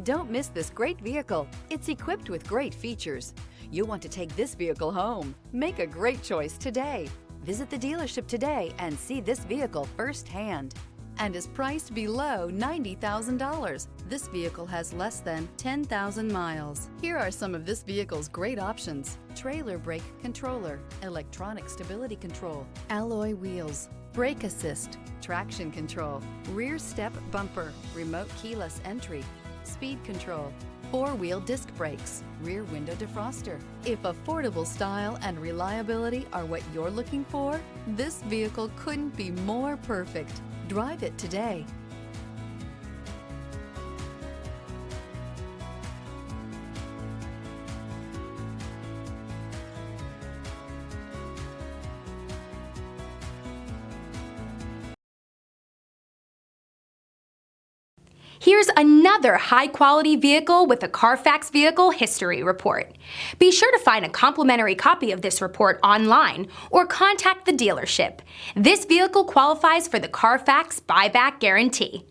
Don't miss this great vehicle. It's equipped with great features. You'll want to take this vehicle home. Make a great choice today. Visit the dealership today and see this vehicle firsthand, and is priced below $90,000. This vehicle has less than 10,000 miles. Here are some of this vehicle's great options: trailer brake controller, electronic stability control, alloy wheels, brake assist, traction control, rear step bumper, remote keyless entry, speed control, four-wheel disc brakes, rear window defroster. If affordable style and reliability are what you're looking for, this vehicle couldn't be more perfect. Drive it today. Here's another high-quality vehicle with a Carfax Vehicle History Report. Be sure to find a complimentary copy of this report online or contact the dealership. This vehicle qualifies for the Carfax Buyback Guarantee.